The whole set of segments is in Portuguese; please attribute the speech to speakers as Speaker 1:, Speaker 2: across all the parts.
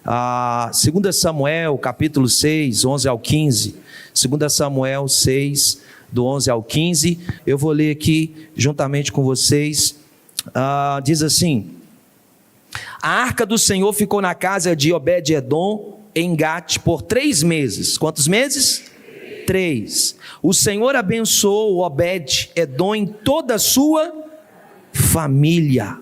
Speaker 1: 2 Samuel, capítulo 6, 11 ao 15. 2 Samuel 6, do 11 ao 15. Eu vou ler aqui juntamente com vocês. Diz assim: a arca do Senhor ficou na casa de Obed-edom em Gate por 3 meses. Quantos meses? 3. O Senhor abençoou Obed-edom em toda a sua família.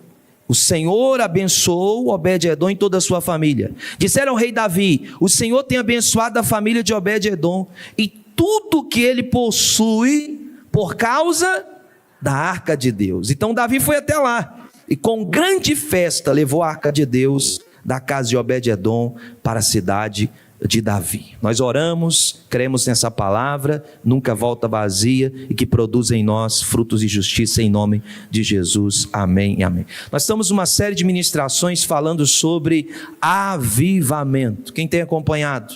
Speaker 1: O Senhor abençoou Obed-edom em toda a sua família. Disseram ao rei Davi: o Senhor tem abençoado a família de Obed-edom e tudo que ele possui por causa da arca de Deus. Então Davi foi até lá e com grande festa levou a arca de Deus da casa de Obed-edom para a cidade de Davi. Nós oramos, cremos nessa palavra, nunca volta vazia e que produz em nós frutos de justiça em nome de Jesus. Amém e amém. Nós estamos numa série de ministrações falando sobre avivamento. Quem tem acompanhado?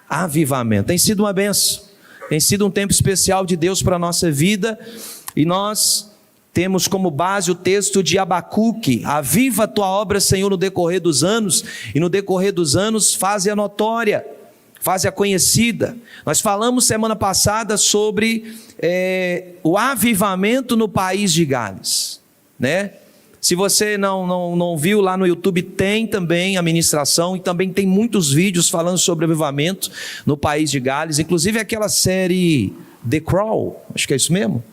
Speaker 1: Avivamento. Tem sido uma bênção, tem sido um tempo especial de Deus para a nossa vida e nós temos como base o texto de Abacuque: aviva a tua obra, Senhor, no decorrer dos anos, e no decorrer dos anos faze-a notória, faze-a conhecida. Nós falamos semana passada sobre o avivamento no país de Gales, né? Se você não viu, lá no YouTube tem também a ministração, e também tem muitos vídeos falando sobre avivamento no país de Gales, inclusive aquela série The Crow, acho que é isso mesmo.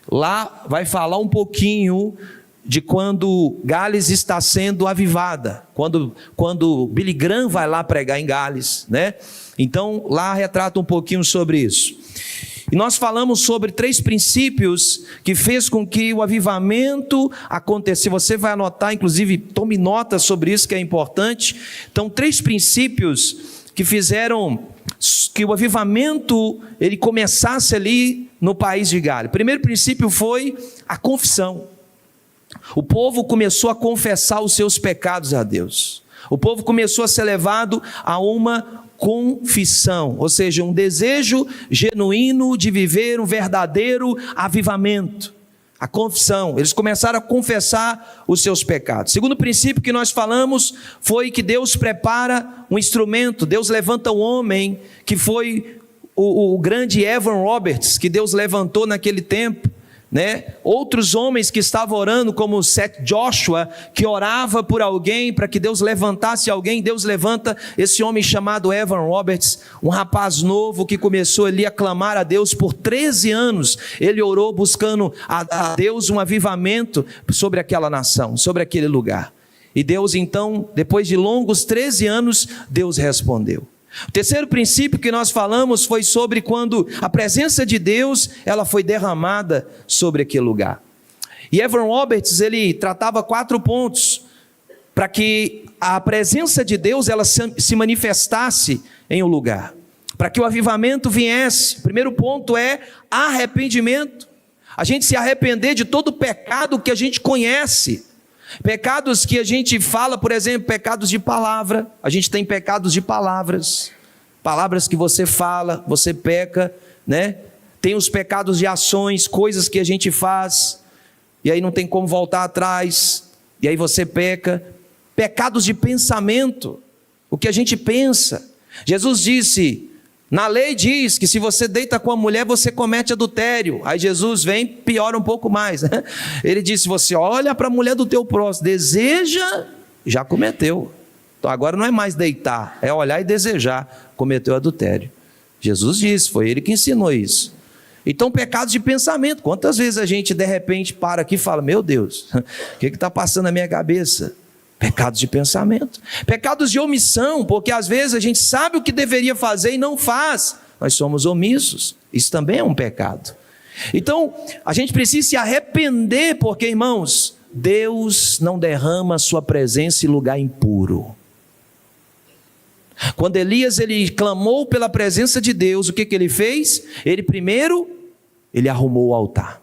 Speaker 1: Lá vai falar um pouquinho de quando Gales está sendo avivada, quando Billy Graham vai lá pregar em Gales, né? Então lá retrata um pouquinho sobre isso. E nós falamos sobre 3 princípios que fez com que o avivamento acontecesse. Você vai anotar, inclusive tome nota sobre isso, que é importante. Então 3 princípios que fizeram que o avivamento ele começasse ali no país de Gales. O primeiro princípio foi a confissão. O povo começou a confessar os seus pecados a Deus. O povo começou a ser levado a uma confissão, ou seja, um desejo genuíno de viver um verdadeiro avivamento. A confissão, eles começaram a confessar os seus pecados. Segundo princípio que nós falamos foi que Deus prepara um instrumento, Deus levanta um homem, que foi o grande Evan Roberts, que Deus levantou naquele tempo, né? Outros homens que estavam orando, como Seth Joshua, que orava por alguém, para que Deus levantasse alguém. Deus levanta esse homem chamado Evan Roberts, um rapaz novo que começou ali a clamar a Deus por 13 anos, ele orou buscando a Deus um avivamento sobre aquela nação, sobre aquele lugar, e Deus então, depois de longos 13 anos, Deus respondeu. O terceiro princípio que nós falamos foi sobre quando a presença de Deus ela foi derramada sobre aquele lugar. E Evan Roberts ele tratava 4 pontos para que a presença de Deus ela se manifestasse em um lugar, para que o avivamento viesse. O primeiro ponto é arrependimento. A gente se arrepender de todo o pecado que a gente conhece. Pecados que a gente fala, por exemplo, pecados de palavra. A gente tem pecados de palavras que você fala, você peca, né? Tem os pecados de ações, coisas que a gente faz, e aí não tem como voltar atrás, e aí você peca. Pecados de pensamento, o que a gente pensa. Jesus disse, na lei diz que se você deita com a mulher, você comete adultério. Aí Jesus vem, piora um pouco mais, né? Ele disse, você olha para a mulher do teu próximo, deseja, já cometeu. Então agora não é mais deitar, é olhar e desejar, cometeu adultério. Jesus disse, foi ele que ensinou isso. Então pecados de pensamento, quantas vezes a gente de repente para aqui e fala, meu Deus, o que está passando na minha cabeça? Pecados de pensamento. Pecados de omissão, porque às vezes a gente sabe o que deveria fazer e não faz. Nós somos omissos. Isso também é um pecado. Então, a gente precisa se arrepender, porque, irmãos, Deus não derrama sua presença em lugar impuro. Quando Elias ele clamou pela presença de Deus, o que ele fez? Ele arrumou o altar.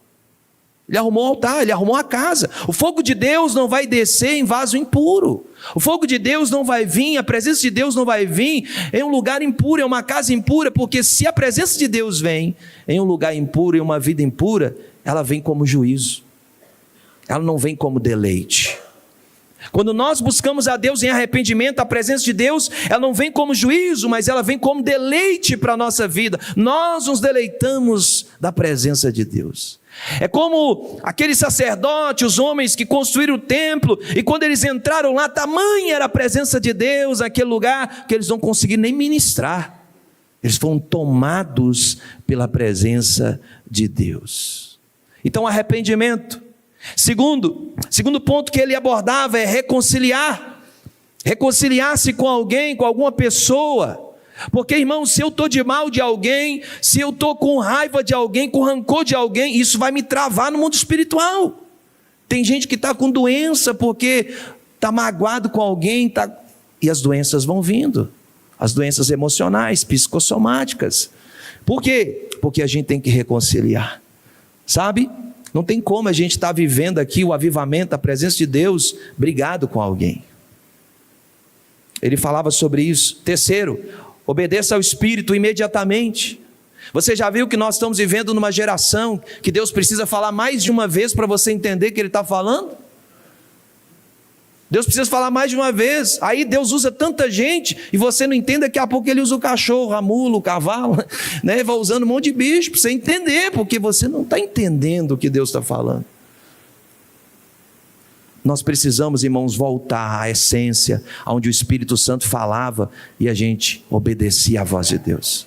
Speaker 1: Ele arrumou o altar, ele arrumou a casa. O fogo de Deus não vai descer em vaso impuro. O fogo de Deus não vai vir, a presença de Deus não vai vir em um lugar impuro, em uma casa impura, porque se a presença de Deus vem em um lugar impuro, em uma vida impura, ela vem como juízo. Ela não vem como deleite. Quando nós buscamos a Deus em arrependimento, a presença de Deus, ela não vem como juízo, mas ela vem como deleite para a nossa vida. Nós nos deleitamos da presença de Deus. É como aquele sacerdote, os homens que construíram o templo, e quando eles entraram lá, tamanha era a presença de Deus naquele lugar, que eles não conseguiram nem ministrar. Eles foram tomados pela presença de Deus. Então, arrependimento. Segundo ponto que ele abordava é reconciliar. Reconciliar-se com alguém, com alguma pessoa. Porque, irmão, se eu estou de mal de alguém, se eu estou com raiva de alguém, com rancor de alguém, isso vai me travar no mundo espiritual. Tem gente que está com doença porque está magoado com alguém, e as doenças vão vindo. As doenças emocionais, psicossomáticas. Por quê? Porque a gente tem que reconciliar. Sabe? Não tem como a gente estar vivendo aqui o avivamento, a presença de Deus, brigado com alguém. Ele falava sobre isso. Terceiro, obedeça ao Espírito imediatamente. Você já viu que nós estamos vivendo numa geração que Deus precisa falar mais de uma vez para você entender que Ele está falando? Deus precisa falar mais de uma vez. Aí Deus usa tanta gente e você não entende, daqui a pouco Ele usa o cachorro, a mula, o cavalo, né? Vai usando um monte de bicho para você entender, porque você não está entendendo o que Deus está falando. Nós precisamos, irmãos, voltar à essência, onde o Espírito Santo falava e a gente obedecia à voz de Deus.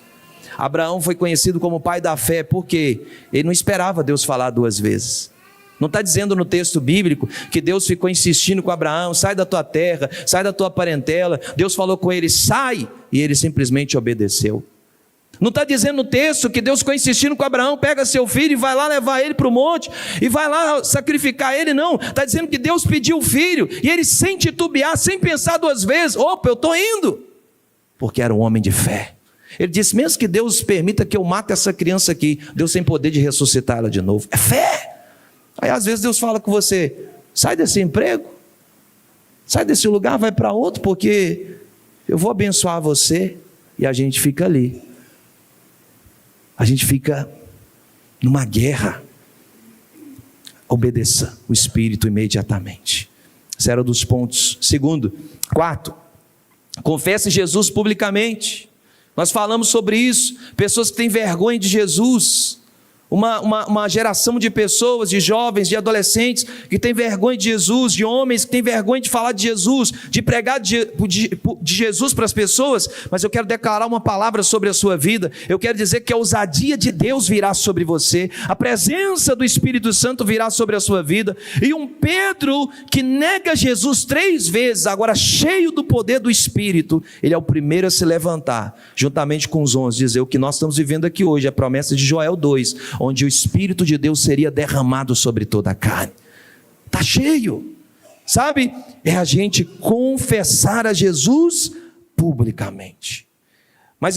Speaker 1: Abraão foi conhecido como pai da fé, porque ele não esperava Deus falar duas vezes. Não está dizendo no texto bíblico que Deus ficou insistindo com Abraão, sai da tua terra, sai da tua parentela. Deus falou com ele, sai, e ele simplesmente obedeceu. Não está dizendo no texto que Deus ficou insistindo com Abraão, pega seu filho e vai lá levar ele para o monte, e vai lá sacrificar ele, não. Está dizendo que Deus pediu o filho, e ele sem titubear, sem pensar duas vezes, opa, eu estou indo, porque era um homem de fé. Ele disse, mesmo que Deus permita que eu mate essa criança aqui, Deus tem poder de ressuscitá-la de novo. É fé. Aí às vezes Deus fala com você, sai desse emprego, sai desse lugar, vai para outro, porque eu vou abençoar você, e a gente fica ali. A gente fica numa guerra. Obedeça o Espírito imediatamente. Esse era um dos pontos. Quarto, confesse Jesus publicamente. Nós falamos sobre isso. Pessoas que têm vergonha de Jesus. Uma geração de pessoas, de jovens, de adolescentes que têm vergonha de Jesus, de homens que têm vergonha de falar de Jesus, de pregar de Jesus para as pessoas. Mas eu quero declarar uma palavra sobre a sua vida. Eu quero dizer que a ousadia de Deus virá sobre você, a presença do Espírito Santo virá sobre a sua vida, e um Pedro que nega Jesus 3 vezes, agora cheio do poder do Espírito, ele é o primeiro a se levantar, juntamente com os 11, dizer o que nós estamos vivendo aqui hoje, a promessa de Joel 2, onde o Espírito de Deus seria derramado sobre toda a carne. Está cheio, sabe? É a gente confessar a Jesus publicamente. Mas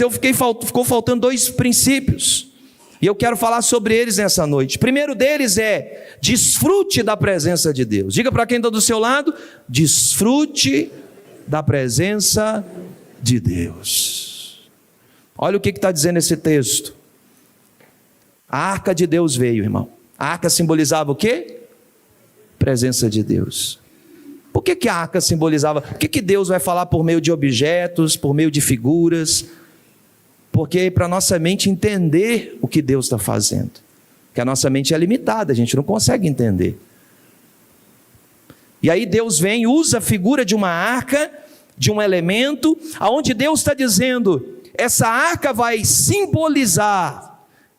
Speaker 1: ficou faltando 2 princípios, e eu quero falar sobre eles nessa noite. O primeiro deles é, desfrute da presença de Deus. Diga para quem está do seu lado, desfrute da presença de Deus. Olha o que está dizendo esse texto. A arca de Deus veio, irmão. A arca simbolizava o quê? Presença de Deus. Por que a arca simbolizava? Por que Deus vai falar por meio de objetos, por meio de figuras? Porque para a nossa mente entender o que Deus está fazendo. Porque a nossa mente é limitada, a gente não consegue entender. E aí Deus vem e usa a figura de uma arca, de um elemento, aonde Deus está dizendo, essa arca vai simbolizar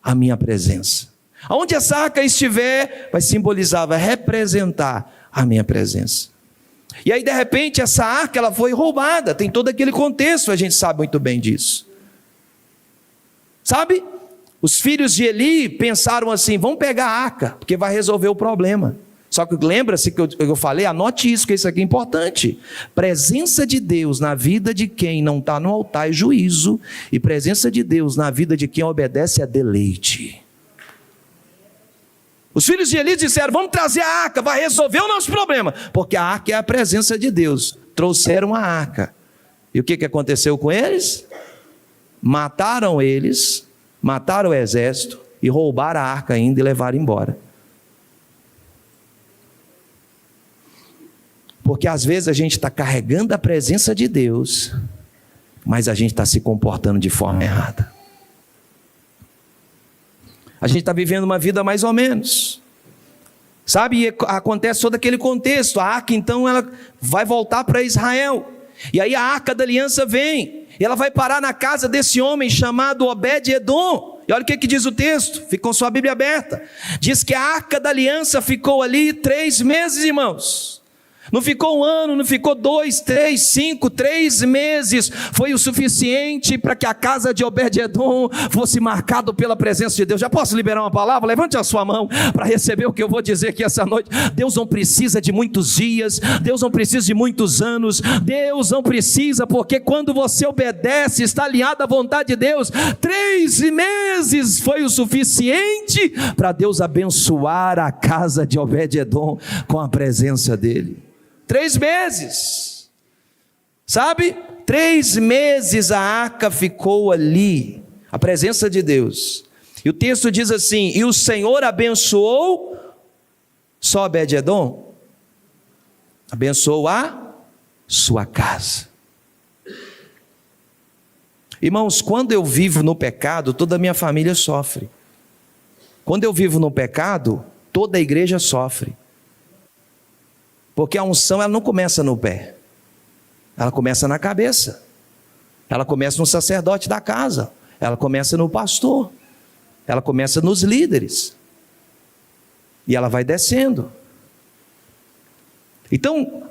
Speaker 1: a minha presença. Aonde essa arca estiver, vai simbolizar, vai representar a minha presença. E aí de repente essa arca ela foi roubada, tem todo aquele contexto, a gente sabe muito bem disso. Sabe? Os filhos de Eli pensaram assim, vamos pegar a arca, porque vai resolver o problema. Só que lembra-se que eu falei, anote isso, que isso aqui é importante. Presença de Deus na vida de quem não está no altar é juízo, e presença de Deus na vida de quem obedece é deleite. Os filhos de Eli disseram, vamos trazer a arca, vai resolver o nosso problema, porque a arca é a presença de Deus. Trouxeram a arca. E o que aconteceu com eles? Mataram eles, mataram o exército, e roubaram a arca ainda e levaram embora. Porque às vezes a gente está carregando a presença de Deus, mas a gente está se comportando de forma errada. A gente está vivendo uma vida mais ou menos. Sabe, e acontece todo aquele contexto. A arca então ela vai voltar para Israel. E aí a arca da aliança vem. E ela vai parar na casa desse homem chamado Obed-edom. E olha o que diz o texto. Fica com sua Bíblia aberta. Diz que a arca da aliança ficou ali 3 meses, irmãos. Não ficou 1 ano, não ficou 2, 3, 5, 3 meses. Foi o suficiente para que a casa de Obed-edom fosse marcada pela presença de Deus. Já posso liberar uma palavra? Levante a sua mão para receber o que eu vou dizer aqui essa noite. Deus não precisa de muitos dias, Deus não precisa de muitos anos, Deus não precisa, porque quando você obedece, está alinhado à vontade de Deus, 3 meses foi o suficiente para Deus abençoar a casa de Obed-edom com a presença dele. 3 meses, sabe? 3 meses a arca ficou ali, a presença de Deus. E o texto diz assim: e o Senhor abençoou só Obed-edom? Abençoou a sua casa. Irmãos, quando eu vivo no pecado, toda a minha família sofre. Quando eu vivo no pecado, toda a igreja sofre. Porque a unção ela não começa no pé, ela começa na cabeça, ela começa no sacerdote da casa, ela começa no pastor, ela começa nos líderes, e ela vai descendo. Então,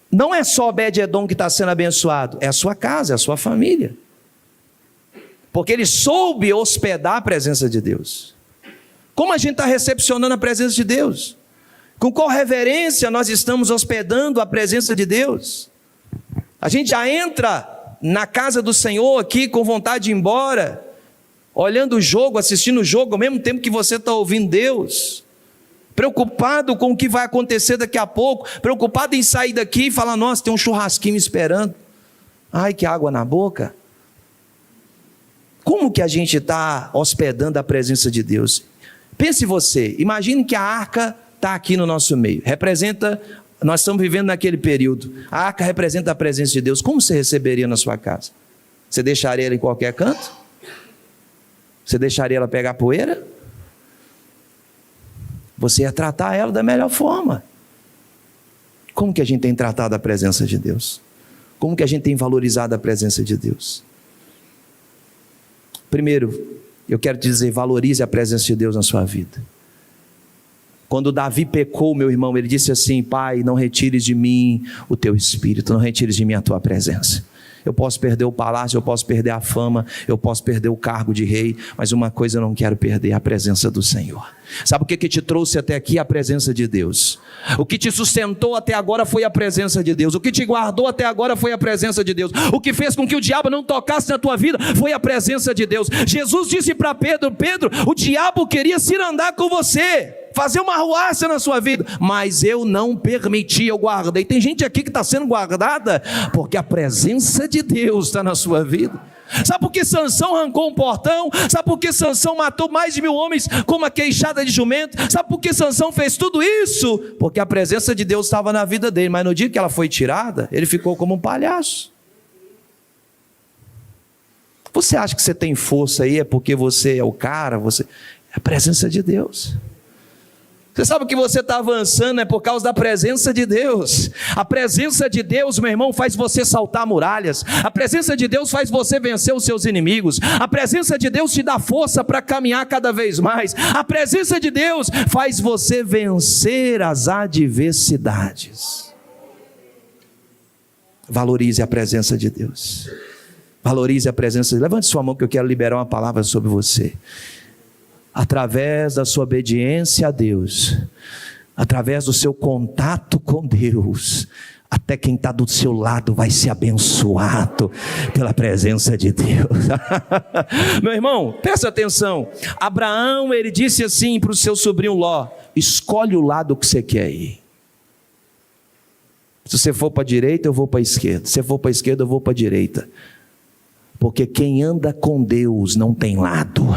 Speaker 1: não é só Obed-edom que está sendo abençoado, é a sua casa, é a sua família, porque ele soube hospedar a presença de Deus. Como a gente está recepcionando a presença de Deus? Com qual reverência nós estamos hospedando a presença de Deus? A gente já entra na casa do Senhor aqui com vontade de ir embora, olhando o jogo, assistindo o jogo, ao mesmo tempo que você está ouvindo Deus, preocupado com o que vai acontecer daqui a pouco, preocupado em sair daqui e falar: nossa, tem um churrasquinho me esperando, ai que água na boca. Como que a gente está hospedando a presença de Deus? Pense você, imagine que a arca está aqui no nosso meio, representa, nós estamos vivendo naquele período, a arca representa a presença de Deus. Como você receberia na sua casa? Você deixaria ela em qualquer canto? Você deixaria ela pegar poeira? Você ia tratar ela da melhor forma. Como que a gente tem tratado a presença de Deus? Como que a gente tem valorizado a presença de Deus? Primeiro, eu quero te dizer, valorize a presença de Deus na sua vida. Quando Davi pecou, meu irmão, ele disse assim: Pai, não retires de mim o teu espírito, não retires de mim a tua presença. Eu posso perder o palácio, eu posso perder a fama, eu posso perder o cargo de rei, mas uma coisa eu não quero perder: a presença do Senhor. Sabe o que te trouxe até aqui? A presença de Deus. O que te sustentou até agora foi a presença de Deus. O que te guardou até agora foi a presença de Deus. O que fez com que o diabo não tocasse na tua vida foi a presença de Deus. Jesus disse para Pedro: Pedro, o diabo queria se andar com você, fazer uma arruaça na sua vida, mas eu não permiti, eu guardei. Tem gente aqui que está sendo guardada porque a presença de Deus está na sua vida. Sabe por que Sansão arrancou um portão? Sabe por que Sansão matou mais de 1000 homens com uma queixada de jumento? Sabe por que Sansão fez tudo isso? Porque a presença de Deus estava na vida dele, mas no dia que ela foi tirada, ele ficou como um palhaço. Você acha que você tem força aí, é porque você é o cara? É a presença de Deus. Você sabe que você está avançando é por causa da presença de Deus. A presença de Deus, meu irmão, faz você saltar muralhas. A presença de Deus faz você vencer os seus inimigos. A presença de Deus te dá força para caminhar cada vez mais. A presença de Deus faz você vencer as adversidades. Valorize a presença de Deus. Valorize a presença de Deus. Levante sua mão que eu quero liberar uma palavra sobre você. Através da sua obediência a Deus, através do seu contato com Deus, até quem está do seu lado vai ser abençoado pela presença de Deus. Meu irmão, presta atenção. Abraão, ele disse assim para o seu sobrinho Ló: escolhe o lado que você quer ir. Se você for para a direita, eu vou para a esquerda. Se você for para a esquerda, eu vou para a direita. Porque quem anda com Deus não tem lado.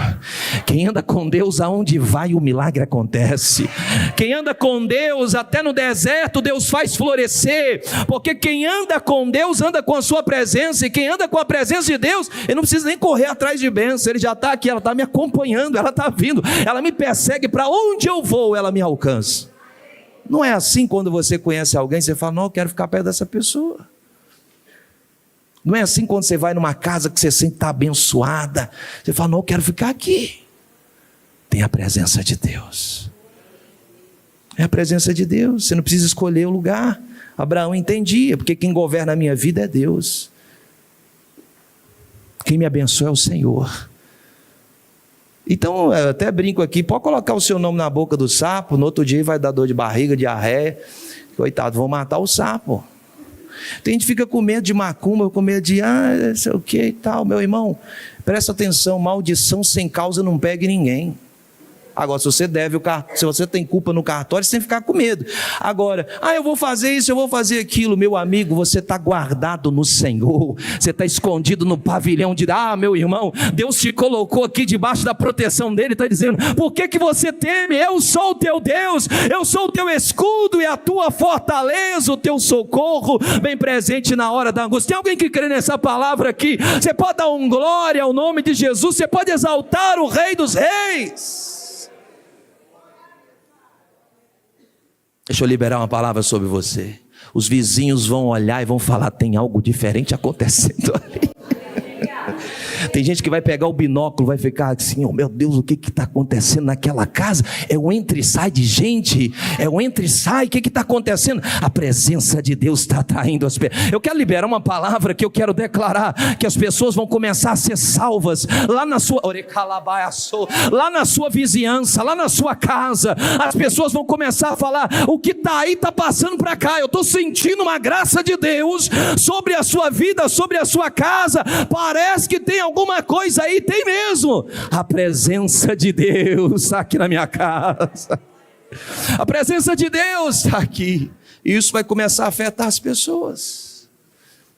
Speaker 1: Quem anda com Deus, aonde vai o milagre acontece. Quem anda com Deus, até no deserto Deus faz florescer. Porque quem anda com Deus, anda com a sua presença. E quem anda com a presença de Deus, ele não precisa nem correr atrás de bênção. Ele já está aqui, ela está me acompanhando, ela está vindo, ela me persegue, para onde eu vou ela me alcança. Não é assim quando você conhece alguém, você fala, não, eu quero ficar perto dessa pessoa. Não é assim quando você vai numa casa que você sente estar abençoada, você fala, não, eu quero ficar aqui. Tem a presença de Deus. É a presença de Deus, você não precisa escolher o lugar. Abraão entendia, porque quem governa a minha vida é Deus. Quem me abençoa é o Senhor. Então, eu até brinco aqui, pode colocar o seu nome na boca do sapo, no outro dia vai dar dor de barriga, diarreia. Coitado, vão matar o sapo. Tem gente que fica com medo de macumba, com medo de, sei o que e tal. Meu irmão, presta atenção, maldição sem causa não pega ninguém. Agora, se você deve se você tem culpa no cartório, você tem que ficar com medo. Agora, eu vou fazer isso, eu vou fazer aquilo. Meu amigo, você está guardado no Senhor. Você está escondido no pavilhão de... meu irmão, Deus te colocou aqui debaixo da proteção dele. Está dizendo, por que você teme? Eu sou o teu Deus. Eu sou o teu escudo e a tua fortaleza, o teu socorro, bem presente na hora da angústia. Tem alguém que crê nessa palavra aqui? Você pode dar glória ao nome de Jesus. Você pode exaltar o Rei dos Reis. Deixa eu liberar uma palavra sobre você. Os vizinhos vão olhar e vão falar, tem algo diferente acontecendo ali. Tem gente que vai pegar o binóculo, vai ficar assim, meu Deus, o que está acontecendo naquela casa? É um entra e sai de gente, é um entra e sai, o que está acontecendo? A presença de Deus está atraindo as pessoas. Eu quero liberar uma palavra que eu quero declarar, que as pessoas vão começar a ser salvas, lá na sua vizinhança, lá na sua casa, as pessoas vão começar a falar, o que está aí está passando para cá, eu estou sentindo uma graça de Deus, sobre a sua vida, sobre a sua casa, parece que tem alguma coisa aí, tem mesmo, a presença de Deus está aqui na minha casa, a presença de Deus está aqui, e isso vai começar a afetar as pessoas,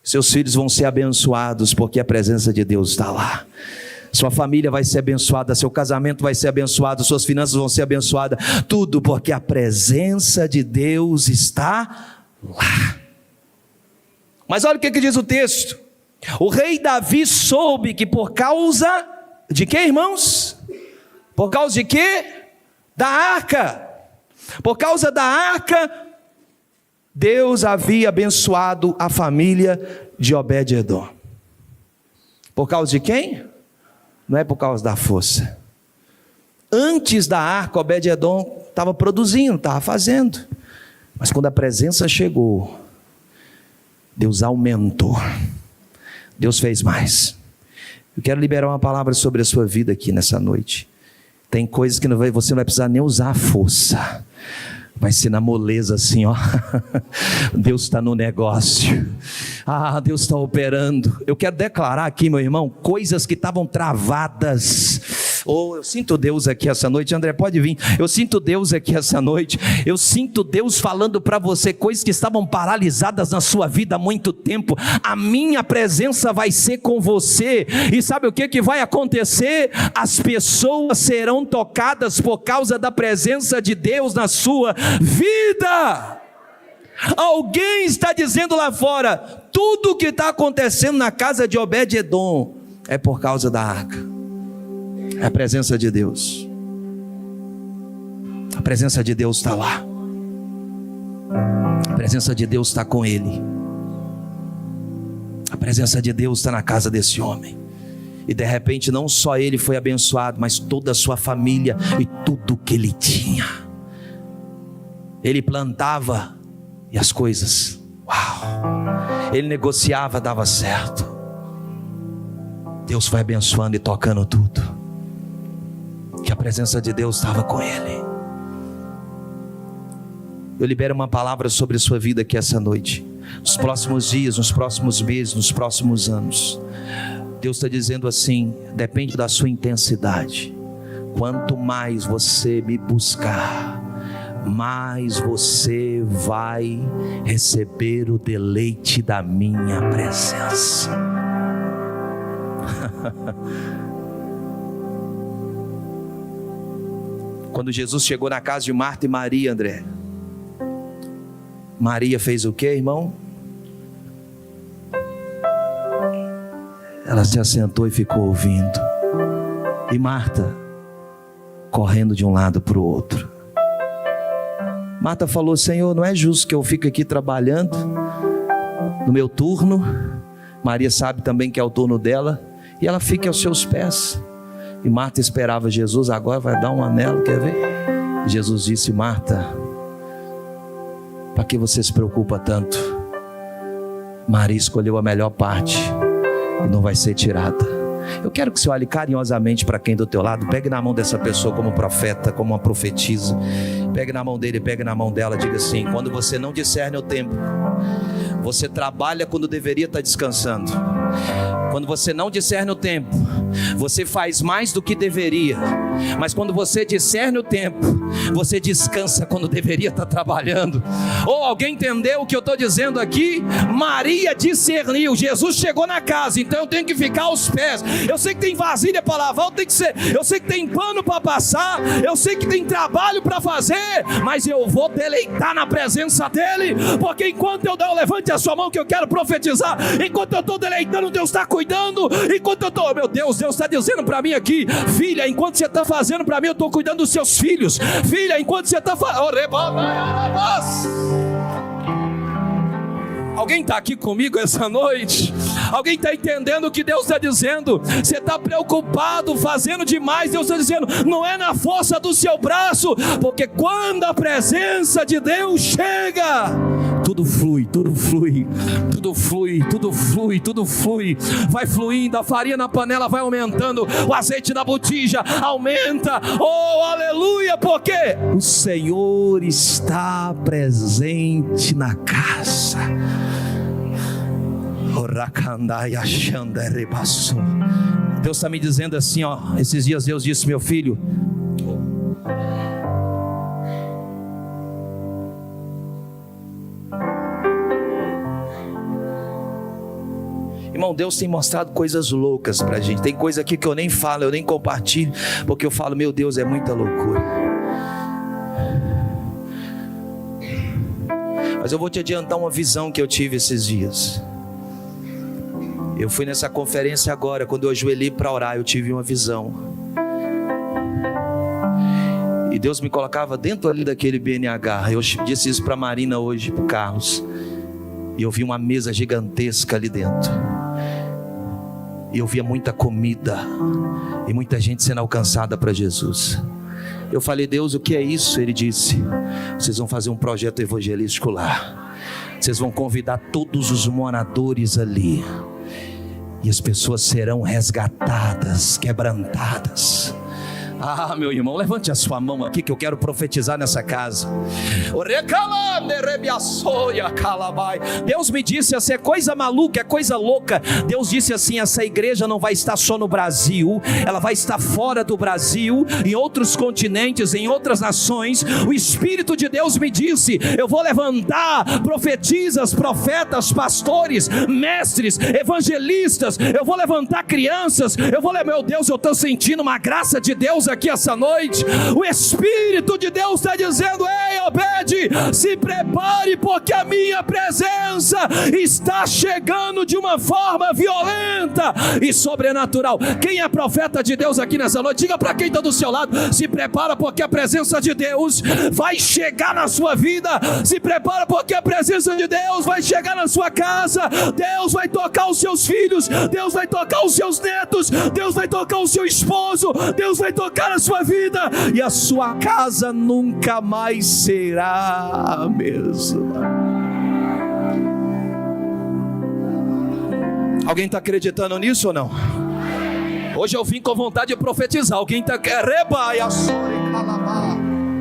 Speaker 1: seus filhos vão ser abençoados, porque a presença de Deus está lá, sua família vai ser abençoada, seu casamento vai ser abençoado, suas finanças vão ser abençoadas, tudo porque a presença de Deus está lá. Mas olha o que diz o texto. O rei Davi soube que por causa de quê, irmãos? Por causa de quê? Da arca. Por causa da arca, Deus havia abençoado a família de Obed-edom. Por causa de quem? Não é por causa da força. Antes da arca, Obed-edom estava produzindo, estava fazendo. Mas quando a presença chegou, Deus aumentou. Deus fez mais. Eu quero liberar uma palavra sobre a sua vida aqui nessa noite. Tem coisas que você não vai precisar nem usar a força. Vai ser na moleza assim, ó. Deus está no negócio. Deus está operando. Eu quero declarar aqui, meu irmão, coisas que estavam travadas. Eu sinto Deus aqui essa noite. André, pode vir. Eu sinto Deus aqui essa noite. Eu sinto Deus falando para você coisas que estavam paralisadas na sua vida há muito tempo. A minha presença vai ser com você. E sabe o que vai acontecer? As pessoas serão tocadas por causa da presença de Deus na sua vida. Alguém está dizendo lá fora, tudo o que está acontecendo na casa de Obed-edom é por causa da arca. É a presença de Deus. A presença de Deus está lá. A presença de Deus está com ele. A presença de Deus está na casa desse homem. E de repente não só ele foi abençoado, mas toda a sua família e tudo que ele tinha. Ele plantava e as coisas, ele negociava, dava certo. Deus foi abençoando e tocando tudo. Que a presença de Deus estava com ele. Eu libero uma palavra sobre a sua vida aqui essa noite. Nos próximos dias, nos próximos meses, nos próximos anos, Deus está dizendo assim, depende da sua intensidade. Quanto mais você me buscar, mais você vai receber o deleite da minha presença. Quando Jesus chegou na casa de Marta e Maria, André, Maria fez o que, irmão? Ela se assentou e ficou ouvindo. E Marta, correndo de um lado para o outro. Marta falou: Senhor, não é justo que eu fique aqui trabalhando no meu turno. Maria sabe também que é o turno dela, e ela fica aos seus pés. E Marta esperava Jesus. Agora vai dar um anelo, quer ver? Jesus disse: Marta, para que você se preocupa tanto? Maria escolheu a melhor parte e não vai ser tirada. Eu quero que você olhe carinhosamente para quem do teu lado. Pegue na mão dessa pessoa como profeta, como uma profetisa. Pegue na mão dele, pegue na mão dela. Diga assim: quando você não discerne o tempo, você trabalha quando deveria estar descansando. Quando você não discerne o tempo, você faz mais do que deveria. Mas quando você discerne o tempo, você descansa quando deveria estar trabalhando. Ou alguém entendeu o que eu estou dizendo aqui? Maria discerniu. Jesus chegou na casa, então eu tenho que ficar aos pés. Eu sei que tem vasilha para lavar, eu sei que tem pano para passar, eu sei que tem trabalho para fazer, mas eu vou deleitar na presença dele. Porque enquanto eu levante a sua mão que eu quero profetizar, enquanto eu estou deleitando, Deus está cuidando. Enquanto eu estou, meu Deus está dizendo para mim aqui: filha, enquanto você está fazendo para mim, eu estou cuidando dos seus filhos. Filha, enquanto você está fazendo... Alguém está aqui comigo essa noite? Alguém está entendendo o que Deus está dizendo? Você está preocupado, fazendo demais. Deus está dizendo: não é na força do seu braço, porque quando a presença de Deus chega, tudo flui, tudo flui, tudo flui, tudo flui, tudo flui. Vai fluindo, a farinha na panela vai aumentando, o azeite na botija aumenta. Oh, aleluia, porque o Senhor está presente na casa. Deus está me dizendo assim, ó, esses dias Deus disse: meu filho, irmão, Deus tem mostrado coisas loucas pra gente. Tem coisa aqui que eu nem falo, eu nem compartilho, porque eu falo: meu Deus, é muita loucura. Mas eu vou te adiantar uma visão que eu tive esses dias. Eu fui nessa conferência agora, quando eu ajoelhei para orar, eu tive uma visão. E Deus me colocava dentro ali daquele BNH. Eu disse isso para a Marina hoje, para o Carlos. E eu vi uma mesa gigantesca ali dentro. E eu via muita comida. E muita gente sendo alcançada para Jesus. Eu falei: Deus, o que é isso? Ele disse: vocês vão fazer um projeto evangelístico lá. Vocês vão convidar todos os moradores ali. E as pessoas serão resgatadas, quebrantadas. Ah, meu irmão, levante a sua mão aqui que eu quero profetizar nessa casa. Deus me disse: essa é coisa maluca, é coisa louca. Deus disse assim: essa igreja não vai estar só no Brasil, ela vai estar fora do Brasil, em outros continentes, em outras nações. O Espírito de Deus me disse: eu vou levantar profetisas, profetas, pastores, mestres, evangelistas. Eu vou levantar crianças. Meu Deus, eu estou sentindo uma graça de Deus aqui essa noite. O Espírito de Deus está dizendo: ei, Obed, se prepare, porque a minha presença está chegando de uma forma violenta e sobrenatural. Quem é profeta de Deus aqui nessa noite? Diga para quem está do seu lado: se prepara, porque a presença de Deus vai chegar na sua vida. Se prepara, porque a presença de Deus vai chegar na sua casa. Deus vai tocar os seus filhos, Deus vai tocar os seus netos, Deus vai tocar o seu esposo, Deus vai tocar a sua vida, e a sua casa nunca mais será a mesma. Alguém está acreditando nisso ou não? Hoje eu vim com vontade de profetizar. Alguém está...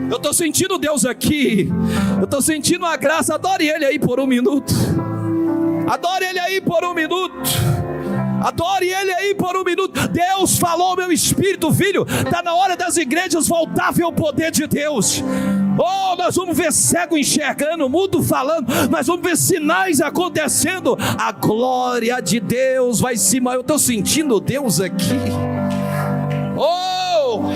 Speaker 1: Eu estou sentindo Deus aqui. Eu estou sentindo a graça. Adore Ele aí por um minuto. Adore Ele aí por um minuto. Adore Ele aí por um minuto. Deus falou ao meu espírito, filho, está na hora das igrejas voltar a ver o poder de Deus. Oh, nós vamos ver cego enxergando, mudo falando, nós vamos ver sinais acontecendo. A glória de Deus vai se manifestar. Eu estou sentindo Deus aqui. Oh,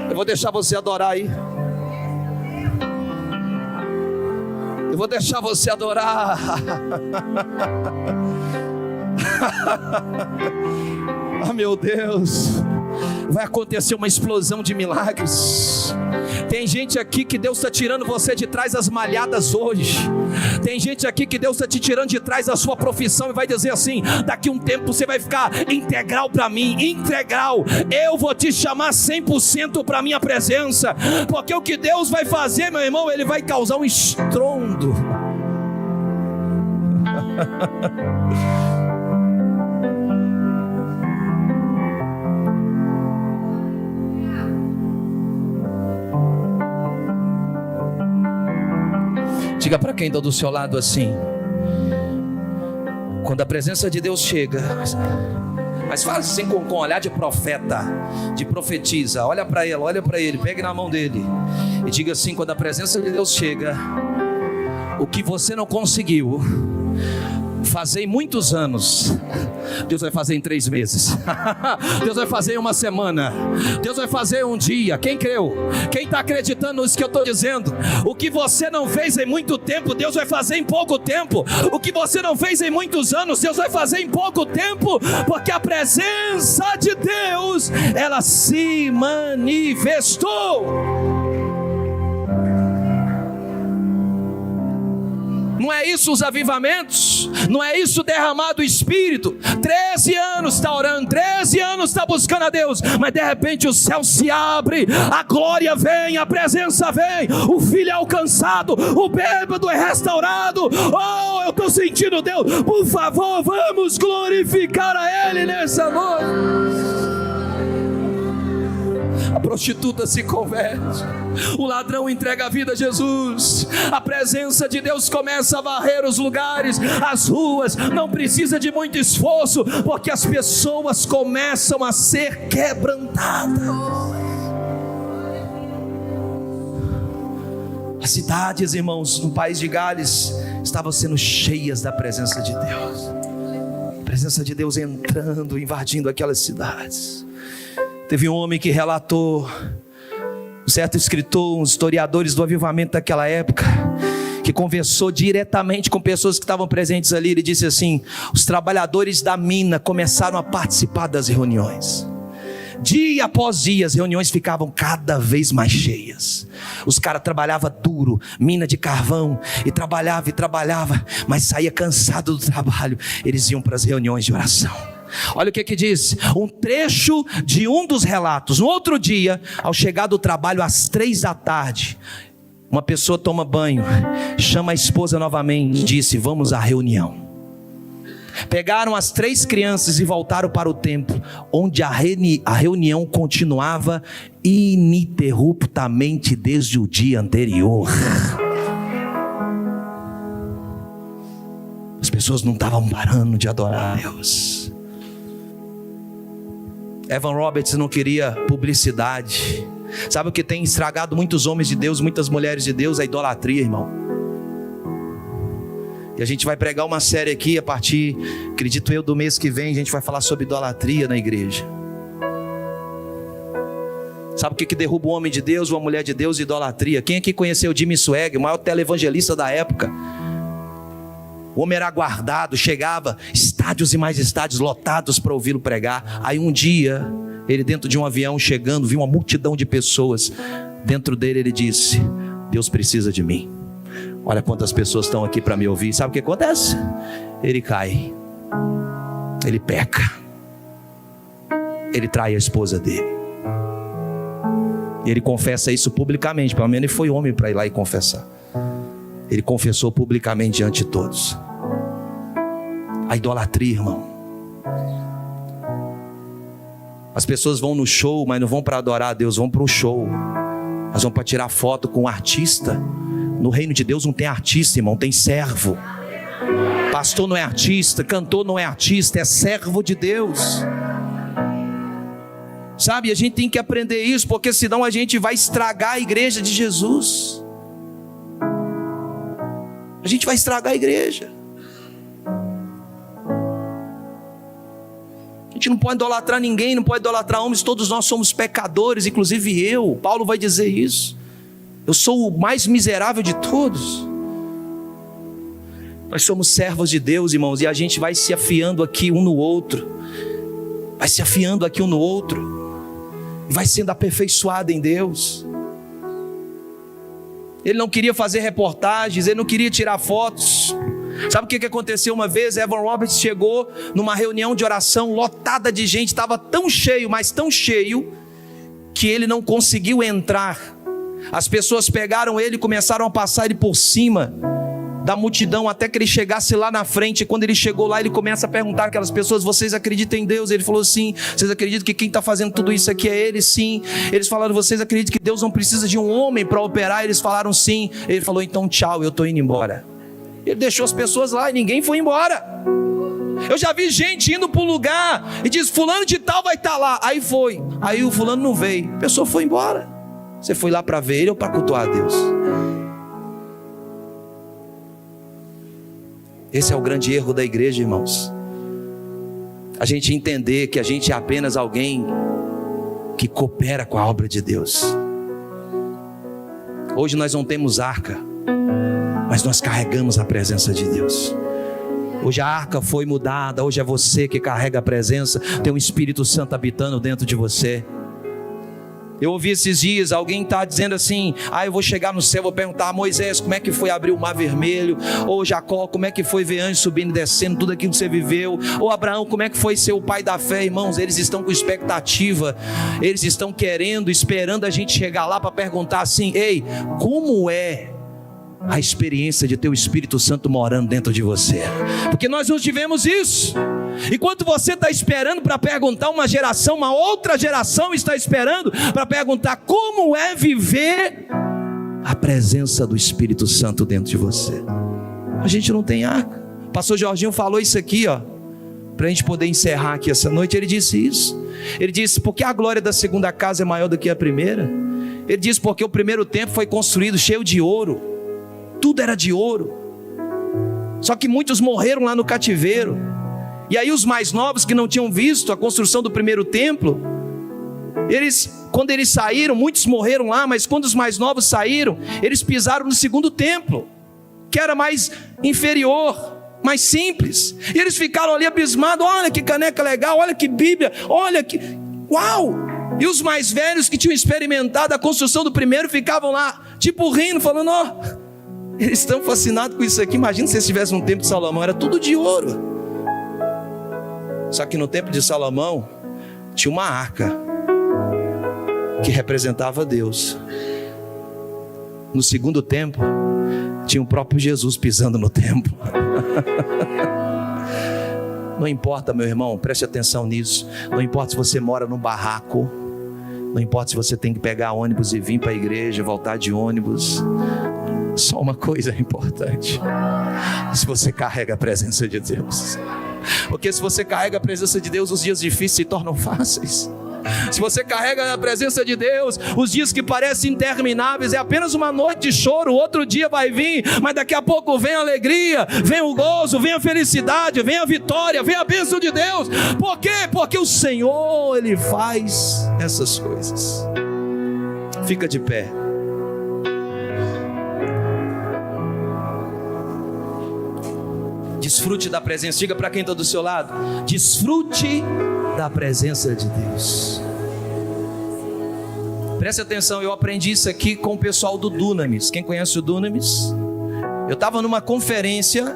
Speaker 1: eu vou deixar você adorar aí. Eu vou deixar você adorar. Ah, meu Deus, vai acontecer uma explosão de milagres. Tem gente aqui que Deus está tirando você de trás das malhadas hoje. Tem gente aqui que Deus está te tirando de trás da sua profissão e vai dizer assim: daqui um tempo você vai ficar integral para mim, integral. Eu vou te chamar 100% para a minha presença, porque o que Deus vai fazer, meu irmão, Ele vai causar um estrondo. Diga para quem está do seu lado assim: quando a presença de Deus chega, mas fala assim com olhar de profeta, de profetiza. Olha para ele, pegue na mão dele e diga assim: quando a presença de Deus chega, o que você não conseguiu fazer em muitos anos, Deus vai fazer em 3 meses. Deus vai fazer em uma semana. Deus vai fazer em um dia. Quem creu? Quem está acreditando nisso que eu estou dizendo? O que você não fez em muito tempo, Deus vai fazer em pouco tempo. O que você não fez em muitos anos, Deus vai fazer em pouco tempo, porque a presença de Deus, ela se manifestou. Não é isso os avivamentos? Não é isso derramar do Espírito? 13 anos está orando, 13 anos está buscando a Deus, mas de repente o céu se abre, a glória vem, a presença vem, o filho é alcançado, o bêbado é restaurado. Oh, eu estou sentindo Deus. Por favor, vamos glorificar a Ele nessa noite. A prostituta se converte, o ladrão entrega a vida a Jesus. A presença de Deus começa a varrer os lugares, as ruas. Não precisa de muito esforço, porque as pessoas começam a ser quebrantadas. As cidades, irmãos, no país de Gales estavam sendo cheias da presença de Deus. A presença de Deus entrando, invadindo aquelas cidades. Teve um homem que relatou, um certo escritor, uns historiadores do avivamento daquela época, que conversou diretamente com pessoas que estavam presentes ali. Ele disse assim: os trabalhadores da mina começaram a participar das reuniões. Dia após dia as reuniões ficavam cada vez mais cheias. Os caras trabalhavam duro, mina de carvão, e trabalhava, mas saía cansado do trabalho. Eles iam para as reuniões de oração. Olha o que diz, um trecho de um dos relatos. No outro dia, ao chegar do trabalho às 3 da tarde, uma pessoa toma banho, chama a esposa novamente e disse: vamos à reunião. Pegaram as 3 crianças e voltaram para o templo, onde a reunião continuava ininterruptamente desde o dia anterior. As pessoas não estavam parando de adorar a Deus. Evan Roberts não queria publicidade. Sabe o que tem estragado muitos homens de Deus, muitas mulheres de Deus? A idolatria, irmão. E a gente vai pregar uma série aqui a partir, acredito eu, do mês que vem. A gente vai falar sobre idolatria na igreja. Sabe o que derruba um homem de Deus, uma mulher de Deus? Idolatria. Quem aqui conheceu Jimmy Swaggart, o maior televangelista da época? O homem era aguardado, chegava estádios e mais estádios lotados para ouvi-lo pregar. Aí um dia, ele dentro de um avião chegando, viu uma multidão de pessoas. Dentro dele ele disse: Deus precisa de mim. Olha quantas pessoas estão aqui para me ouvir. Sabe o que acontece? Ele cai, ele peca, ele trai a esposa dele. E ele confessa isso publicamente. Pelo menos ele foi homem para ir lá e confessar. Ele confessou publicamente diante de todos. A idolatria, irmão. As pessoas vão no show, mas não vão para adorar a Deus, vão para o show. Elas vão para tirar foto com o artista, No reino de Deus não tem artista, irmão, tem servo. Pastor não é artista, cantor não é artista, é servo de Deus. Sabe, a gente tem que aprender isso, porque senão a gente vai estragar a igreja de Jesus. A gente vai estragar a igreja. A gente não pode idolatrar ninguém, não pode idolatrar homens, todos nós somos pecadores, inclusive eu. Paulo vai dizer isso. Eu sou o mais miserável de todos. Nós somos servos de Deus, irmãos, e a gente vai se afiando aqui um no outro. Vai se afiando aqui um no outro. E vai sendo aperfeiçoado em Deus. Ele não queria fazer reportagens, ele não queria tirar fotos. Sabe o que aconteceu uma vez? Evan Roberts chegou numa reunião de oração lotada de gente, estava tão cheio, mas tão cheio, que ele não conseguiu entrar. As pessoas pegaram ele e começaram a passar ele por cima da multidão, até que ele chegasse lá na frente. E quando ele chegou lá, ele começa a perguntar aquelas pessoas: vocês acreditam em Deus? Ele falou: sim. Vocês acreditam que quem está fazendo tudo isso aqui é Ele? Sim. Eles falaram: vocês acreditam que Deus não precisa de um homem para operar? Eles falaram: sim. Ele falou: então tchau, eu estou indo embora. Ele deixou as pessoas lá e ninguém foi embora. Eu já vi gente indo para um lugar e diz: fulano de tal vai estar lá. Aí foi, aí o fulano não veio, a pessoa foi embora. Você foi lá para ver ele ou para cultuar a Deus? Esse é o grande erro da igreja, irmãos. A gente entender que a gente é apenas alguém que coopera com a obra de Deus. Hoje nós não temos arca, mas nós carregamos a presença de Deus. Hoje a arca foi mudada, hoje é você que carrega a presença. Tem um Espírito Santo habitando dentro de você. Eu ouvi esses dias, alguém está dizendo assim: eu vou chegar no céu, vou perguntar a Moisés como é que foi abrir o mar vermelho, ou Jacó, como é que foi ver anjos subindo e descendo, tudo aquilo que você viveu, ou Abraão, como é que foi ser o pai da fé. Irmãos, eles estão com expectativa, eles estão querendo, esperando a gente chegar lá para perguntar assim: ei, como é a experiência de ter o Espírito Santo morando dentro de você? Porque nós não tivemos isso. Enquanto você está esperando para perguntar, uma outra geração está esperando para perguntar como é viver a presença do Espírito Santo dentro de você. A gente não tem arca. O pastor Jorginho falou isso aqui, para a gente poder encerrar aqui essa noite. Ele disse isso. Ele disse: porque a glória da segunda casa é maior do que a primeira? Ele disse: porque o primeiro templo foi construído cheio de ouro, tudo era de ouro, só que muitos morreram lá no cativeiro. E aí os mais novos, que não tinham visto a construção do primeiro templo, quando eles saíram, muitos morreram lá, mas quando os mais novos saíram, eles pisaram no segundo templo, que era mais inferior, mais simples. E eles ficaram ali abismados: olha que caneca legal, olha que Bíblia, olha que... uau! E os mais velhos, que tinham experimentado a construção do primeiro, ficavam lá, tipo rindo, falando: eles estão fascinados com isso aqui. Imagina se eles tivessem um templo de Salomão, era tudo de ouro. Só que no templo de Salomão tinha uma arca que representava Deus. No segundo templo tinha o próprio Jesus pisando no templo. Não importa, meu irmão, preste atenção nisso. Não importa se você mora num barraco, não importa se você tem que pegar ônibus e vir para a igreja, voltar de ônibus. Só uma coisa é importante: se você carrega a presença de Deus. Porque se você carrega a presença de Deus, os dias difíceis se tornam fáceis. Se você carrega a presença de Deus, os dias que parecem intermináveis é apenas uma noite de choro. Outro dia vai vir, mas daqui a pouco vem a alegria, vem o gozo, vem a felicidade, vem a vitória, vem a bênção de Deus. Por quê? Porque o Senhor, Ele faz essas coisas. Fica de pé. Desfrute da presença. Diga para quem está do seu lado: desfrute da presença de Deus. Preste atenção, eu aprendi isso aqui com o pessoal do Dunamis. Quem conhece o Dunamis? Eu estava numa conferência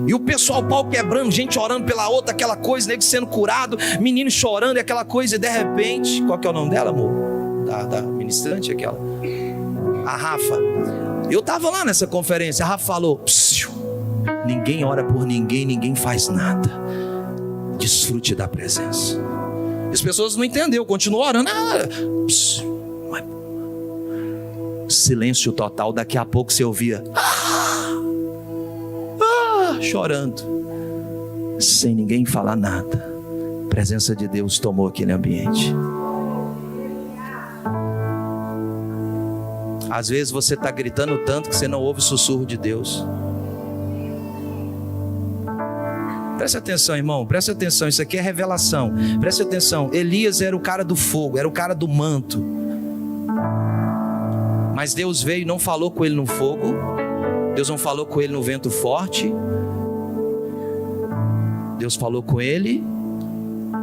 Speaker 1: e o pessoal, pau quebrando, gente orando pela outra, aquela coisa, nego sendo curado, menino chorando e aquela coisa. E de repente, qual que é o nome dela, amor? Da ministrante, aquela, a Rafa. Eu estava lá nessa conferência. A Rafa falou: ninguém ora por ninguém, ninguém faz nada. Desfrute da presença. As pessoas não entenderam, continuam orando. silêncio total. Daqui a pouco você ouvia chorando, sem ninguém falar nada. A presença de Deus tomou aquele ambiente. Às vezes você está gritando tanto que você não ouve o sussurro de Deus. Preste atenção, irmão, preste atenção, isso aqui é revelação. Preste atenção, Elias era o cara do fogo, era o cara do manto. Mas Deus veio e não falou com ele no fogo. Deus não falou com ele no vento forte. Deus falou com ele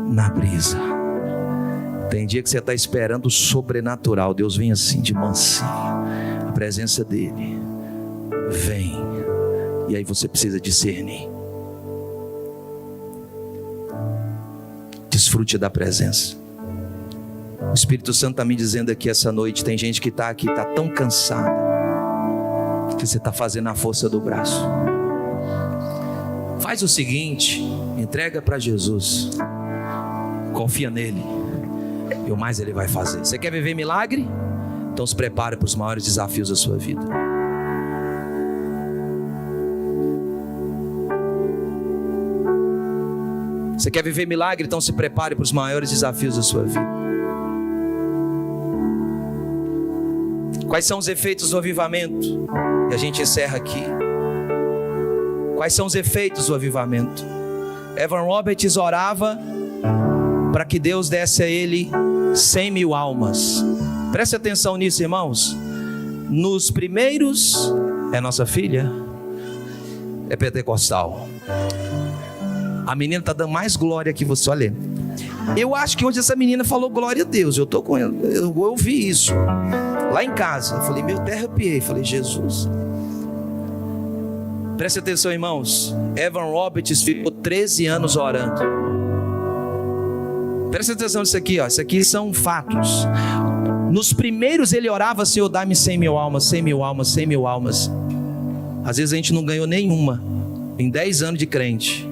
Speaker 1: na brisa. Tem dia que você está esperando o sobrenatural. Deus vem assim de mansinho. A presença dele vem. E aí você precisa discernir. Desfrute da presença. O Espírito Santo está me dizendo aqui essa noite. Tem gente que está aqui, está tão cansada, que você está fazendo a força do braço. Faz o seguinte: entrega para Jesus, confia nele, e o mais ele vai fazer. Você quer viver milagre? Então se prepare para os maiores desafios da sua vida. Você quer viver milagre? Então se prepare para os maiores desafios da sua vida. Quais são os efeitos do avivamento? E a gente encerra aqui. Quais são os efeitos do avivamento? Evan Roberts orava para que Deus desse a ele 100.000 almas. Preste atenção nisso, irmãos. Nos primeiros, é nossa filha, é pentecostal. A menina está dando mais glória que você. Olha, eu acho que hoje essa menina falou glória a Deus. Eu estou com ela, eu ouvi isso lá em casa. Eu falei, meu, até arrepiei. Falei, Jesus. Preste atenção, irmãos. Evan Roberts ficou 13 anos orando. Preste atenção nisso aqui, ó. Isso aqui são fatos. Nos primeiros ele orava, Senhor, dá-me 100.000 almas, 100.000 almas, 100.000 almas. Às vezes a gente não ganhou nenhuma em 10 anos de crente.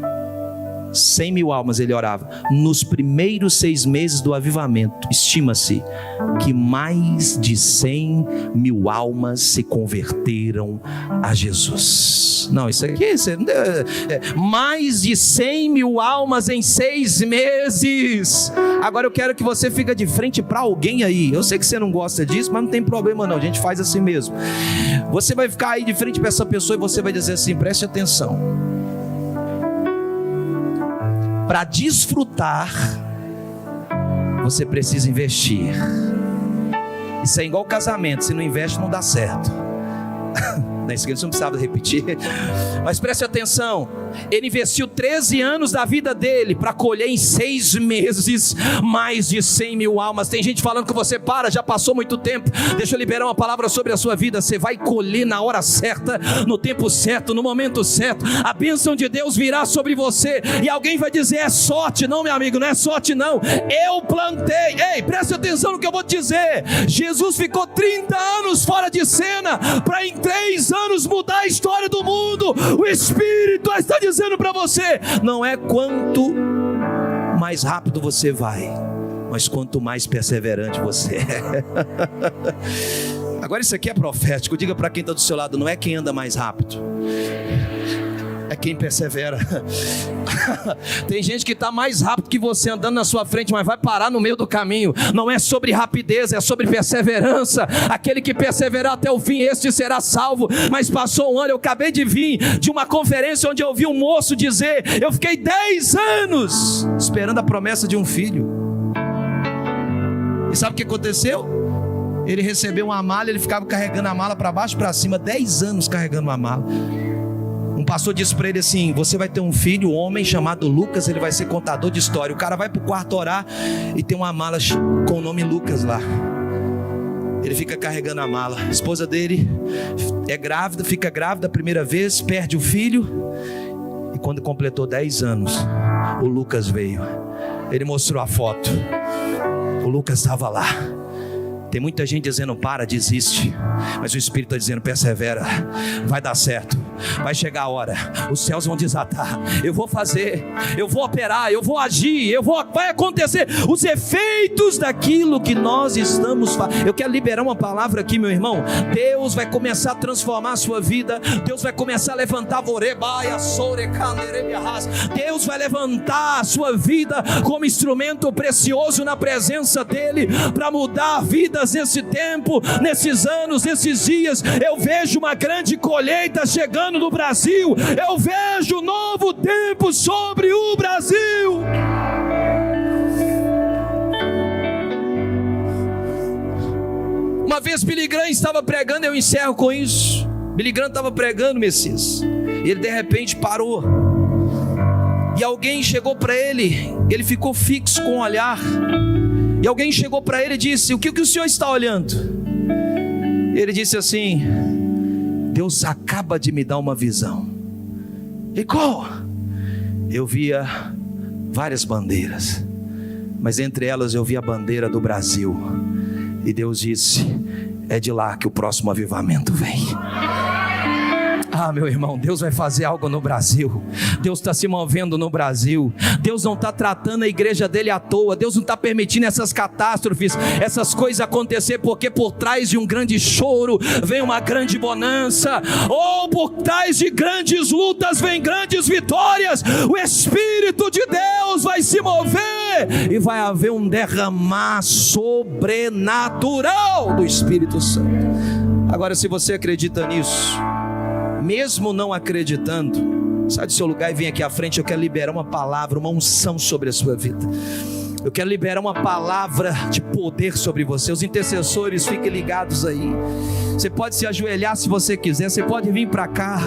Speaker 1: 100.000 almas ele orava. Nos primeiros 6 meses do avivamento, estima-se que mais de 100.000 almas se converteram a Jesus. Não, isso aqui mais de 100.000 almas em 6 meses. Agora eu quero que você fique de frente para alguém aí. Eu sei que você não gosta disso, mas não tem problema não, a gente faz assim mesmo. Você vai ficar aí de frente para essa pessoa e você vai dizer assim: preste atenção. Para desfrutar, você precisa investir. Isso é igual casamento, se não investe não dá certo. Na esquerda você não precisava repetir. Mas preste atenção. Ele investiu 13 anos da vida dele para colher em 6 meses mais de 100.000 almas. Tem gente falando que você já passou muito tempo. Deixa eu liberar uma palavra sobre a sua vida. Você vai colher na hora certa, no tempo certo, no momento certo. A bênção de Deus virá sobre você. E alguém vai dizer: é sorte. Não, meu amigo, não é sorte não. Eu plantei. Ei, preste atenção no que eu vou te dizer. Jesus ficou 30 anos fora de cena para em 3 anos mudar a história do mundo. O Espírito está dizendo para você: não é quanto mais rápido você vai, mas quanto mais perseverante você é. Agora isso aqui é profético. Diga para quem está do seu lado: não é quem anda mais rápido, é quem persevera. Tem gente que está mais rápido que você andando na sua frente, mas vai parar no meio do caminho. Não é sobre rapidez, é sobre perseverança. Aquele que perseverar até o fim, este será salvo. Mas passou um ano, eu acabei de vir de uma conferência onde eu ouvi um moço dizer: eu fiquei 10 anos esperando a promessa de um filho. E sabe o que aconteceu? Ele recebeu uma mala, ele ficava carregando a mala para baixo e para cima, 10 anos carregando uma mala. Um pastor disse para ele assim: você vai ter um filho, um homem chamado Lucas, ele vai ser contador de história. O cara vai para o quarto orar e tem uma mala com o nome Lucas lá. Ele fica carregando a mala. A esposa dele é grávida, fica grávida a primeira vez, perde o filho. E quando completou 10 anos, o Lucas veio. Ele mostrou a foto. O Lucas estava lá. Tem muita gente dizendo: para, desiste. Mas o Espírito está dizendo: persevera, vai dar certo. vai chegar a hora, os céus vão desatar, eu vou fazer, eu vou operar, eu vou agir, vai acontecer os efeitos daquilo que nós estamos fazendo. Eu quero liberar uma palavra aqui, meu irmão. Deus vai começar a transformar a sua vida, Deus vai começar a levantar, Deus vai levantar a sua vida como instrumento precioso na presença dEle, para mudar vidas nesse tempo, nesses anos, nesses dias. Eu vejo uma grande colheita chegando no Brasil, eu vejo um novo tempo sobre o Brasil. Uma vez Billy Graham estava pregando, eu encerro com isso. Billy Graham estava pregando, Messias, e ele de repente parou, e alguém chegou para ele, ele ficou fixo com o olhar, e alguém chegou para ele e disse: o que o senhor está olhando? Ele disse assim: Deus acaba de me dar uma visão. E qual? Eu via várias bandeiras, mas entre elas eu vi a bandeira do Brasil, e Deus disse: é de lá que o próximo avivamento vem. Ah, meu irmão, Deus vai fazer algo no Brasil. Deus está se movendo no Brasil. Deus não está tratando a igreja dele à toa. Deus não está permitindo essas catástrofes, essas coisas acontecer, porque por trás de um grande choro vem uma grande bonança, ou por trás de grandes lutas vem grandes vitórias. O Espírito de Deus vai se mover e vai haver um derramar sobrenatural do Espírito Santo. Agora, se você acredita nisso, mesmo não acreditando, sai do seu lugar e vem aqui à frente. Eu quero liberar uma palavra, uma unção sobre a sua vida. Eu quero liberar uma palavra de poder sobre você. Os intercessores, fiquem ligados aí. Você pode se ajoelhar se você quiser, você pode vir para cá.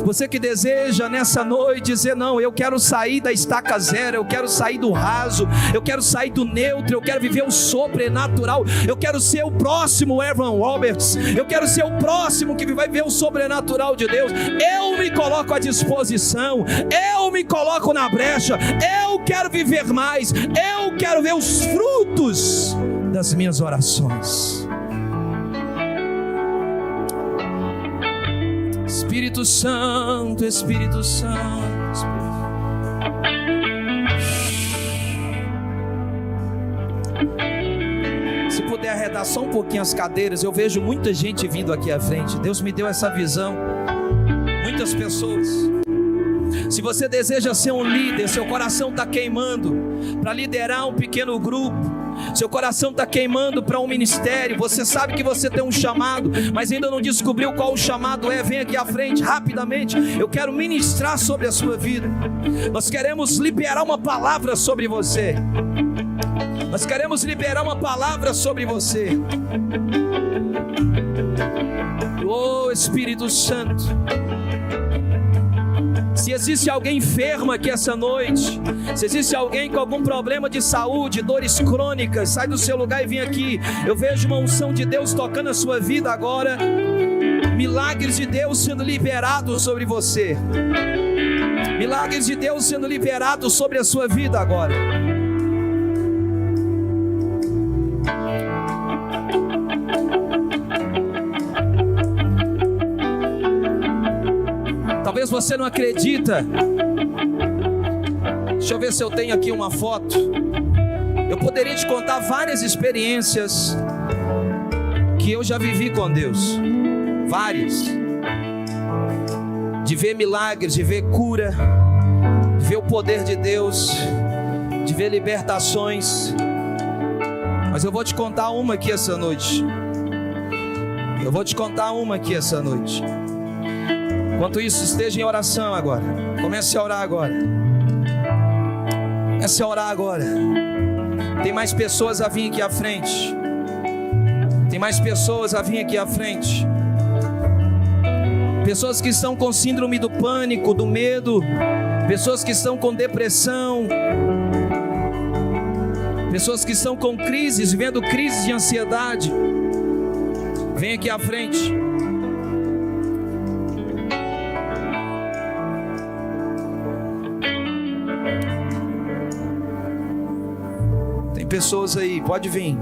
Speaker 1: Você que deseja nessa noite dizer: não, eu quero sair da estaca zero, eu quero sair do raso, eu quero sair do neutro, eu quero viver o sobrenatural, eu quero ser o próximo Evan Roberts, eu quero ser o próximo que vai ver o sobrenatural de Deus. Eu me coloco à disposição, eu me coloco na brecha, eu quero viver mais, eu quero ver os frutos das minhas orações. Espírito Santo, Espírito Santo, Se puder arredar só um pouquinho as cadeiras, eu vejo muita gente vindo aqui à frente. Deus me deu essa visão, muitas pessoas. Se você deseja ser um líder, seu coração está queimando para liderar um pequeno grupo, seu coração está queimando para um ministério, você sabe que você tem um chamado, mas ainda não descobriu qual o chamado é, vem aqui à frente rapidamente. Eu quero ministrar sobre a sua vida. Nós queremos liberar uma palavra sobre você. Nós queremos liberar uma palavra sobre você. Oh, Espírito Santo, se existe alguém enfermo aqui essa noite, se existe alguém com algum problema de saúde, dores crônicas, sai do seu lugar e vem aqui. Eu vejo uma unção de Deus tocando a sua vida agora, milagres de Deus sendo liberados sobre você, milagres de Deus sendo liberados sobre a sua vida agora. Talvez você não acredita. Deixa eu ver se eu tenho aqui uma foto. Eu poderia te contar várias experiências que eu já vivi com Deus, várias, de ver milagres, de ver cura, de ver o poder de Deus, de ver libertações. Mas eu vou te contar uma aqui essa noite. Eu vou te contar uma aqui essa noite. Enquanto isso, esteja em oração agora. Comece a orar agora. Comece a orar agora. Tem mais pessoas a vir aqui à frente. Tem mais pessoas a vir aqui à frente. Pessoas que estão com síndrome do pânico, do medo. Pessoas que estão com depressão. Pessoas que estão com crises, vivendo crises de ansiedade. Vem aqui à frente. Pessoas aí, pode vir.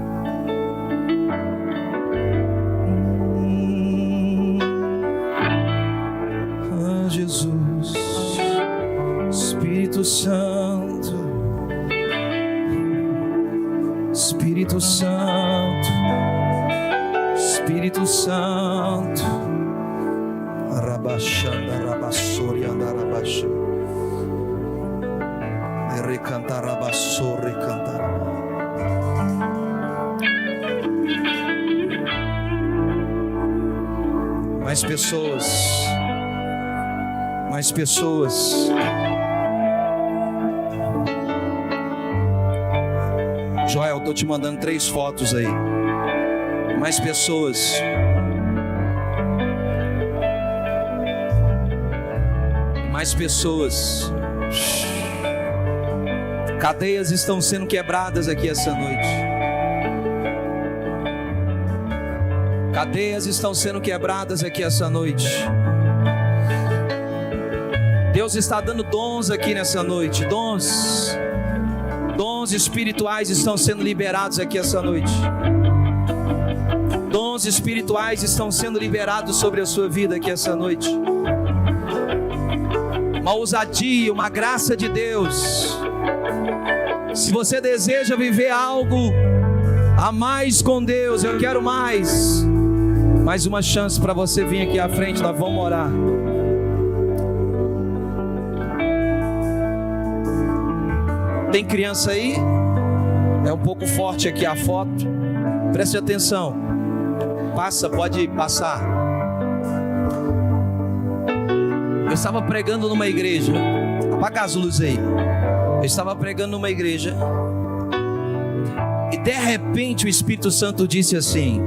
Speaker 1: Espírito Santo, Espírito Santo, Espírito Santo, Rabaxanda, Rabassori, Andarabaxa, Recantar, Rabassori, Recantar. Mais pessoas, mais pessoas. Joel, estou te mandando 3 fotos aí. Mais pessoas. Mais pessoas. Cadeias estão sendo quebradas aqui essa noite. Cadeias estão sendo quebradas aqui essa noite. Deus está dando dons aqui nessa noite. Dons espirituais estão sendo liberados aqui essa noite. Dons espirituais estão sendo liberados sobre a sua vida aqui essa noite. Uma ousadia, uma graça de Deus. Se você deseja viver algo a mais com Deus, eu quero mais uma chance para você vir aqui à frente, nós vamos orar. Tem criança aí? É um pouco forte aqui a foto. Preste atenção. Passa, pode passar. Eu estava pregando numa igreja. Apaga as luzes aí. Eu estava pregando numa igreja. E de repente o Espírito Santo disse assim: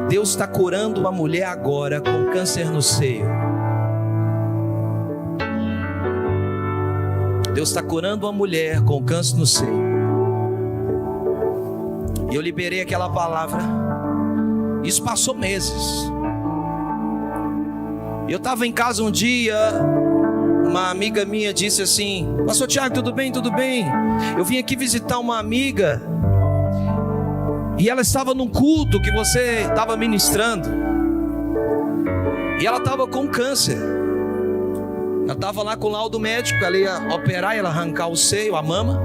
Speaker 1: Deus está curando uma mulher agora com câncer no seio. Deus está curando uma mulher com câncer no seio. E eu liberei aquela palavra. Isso passou meses. Eu estava em casa um dia. Uma amiga minha disse assim: Pastor Tiago, tudo bem? Tudo bem? Eu vim aqui visitar uma amiga. E ela estava num culto que você estava ministrando. E ela estava com câncer. Ela estava lá com o laudo médico. Ela ia operar, ela arrancar o seio, a mama.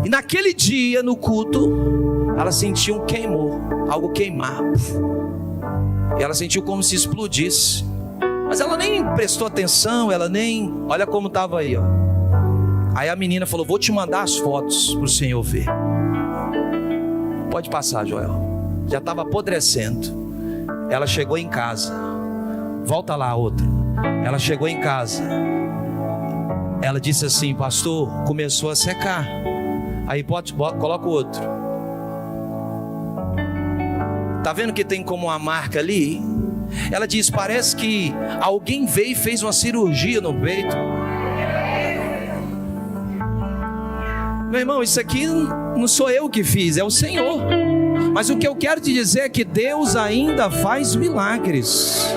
Speaker 1: E naquele dia, no culto, ela sentiu um queimor, algo queimar. E ela sentiu como se explodisse. Mas ela nem prestou atenção, ela nem... Olha como estava aí, ó. Aí a menina falou: vou te mandar as fotos para o Senhor ver. Pode passar, Joel. Já estava apodrecendo. Ela chegou em casa. Volta lá, outra. Ela chegou em casa. Ela disse assim: pastor, começou a secar. Aí coloca o outro. Tá vendo que tem como uma marca ali? Ela diz: parece que alguém veio e fez uma cirurgia no peito. Meu irmão, isso aqui não sou eu que fiz, é o Senhor. Mas o que eu quero te dizer é que Deus ainda faz milagres.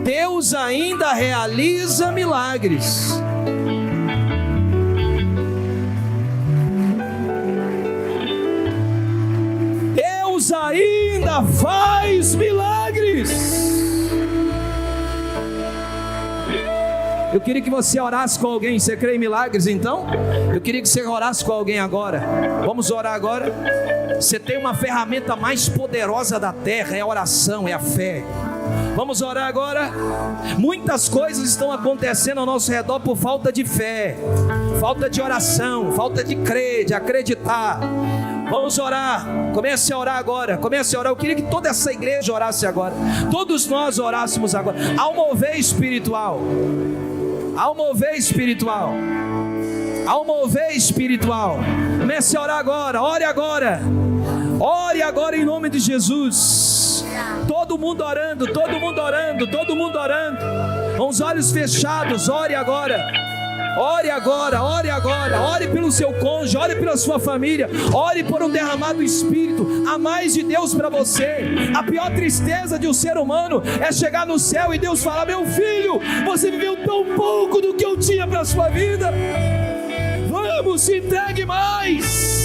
Speaker 1: Deus ainda realiza milagres. Deus ainda faz milagres. Eu queria que você orasse com alguém. Você crê em milagres então? Eu queria que você orasse com alguém agora. Vamos orar agora. Você tem uma ferramenta mais poderosa da terra, é a oração, é a fé. Vamos orar agora. Muitas coisas estão acontecendo ao nosso redor por falta de fé, falta de oração, falta de crer, de acreditar. Vamos orar. Comece a orar agora. Comece a orar. Eu queria que toda essa igreja orasse agora. Todos nós orássemos agora. Há um mover espiritual. Há um mover espiritual. Há um mover espiritual. Comece a orar agora. Ore agora. Ore agora em nome de Jesus. Todo mundo orando, todo mundo orando, todo mundo orando. Com os olhos fechados, ore agora. Ore agora, ore agora. Ore pelo seu cônjuge, ore pela sua família. Ore por um derramado espírito. Há mais de Deus para você. A pior tristeza de um ser humano é chegar no céu e Deus falar: meu filho, você viveu tão pouco do que eu tinha para a sua vida. Vamos, se entregue mais.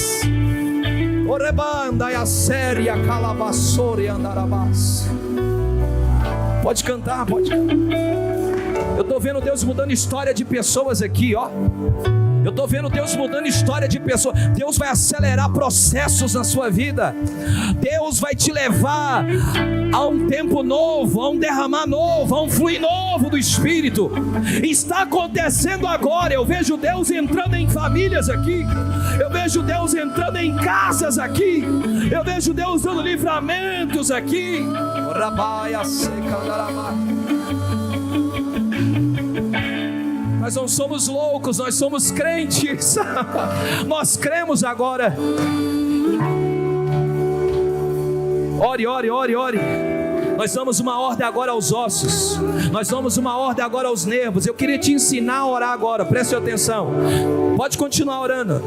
Speaker 1: Orebanda e a séria calabaçore andarabás. Pode cantar, pode cantar. Eu estou vendo Deus mudando história de pessoas aqui, ó. Eu estou vendo Deus mudando história de pessoas. Deus vai acelerar processos na sua vida. Deus vai te levar a um tempo novo, a um derramar novo, a um fluir novo do Espírito. Está acontecendo agora. Eu vejo Deus entrando em famílias aqui. Eu vejo Deus entrando em casas aqui. Eu vejo Deus dando livramentos aqui. Nós não somos loucos, nós somos crentes. Nós cremos agora. Ore, ore, ore, ore. Nós damos uma ordem agora aos ossos. Nós damos uma ordem agora aos nervos. Eu queria te ensinar a orar agora, preste atenção. Pode continuar orando.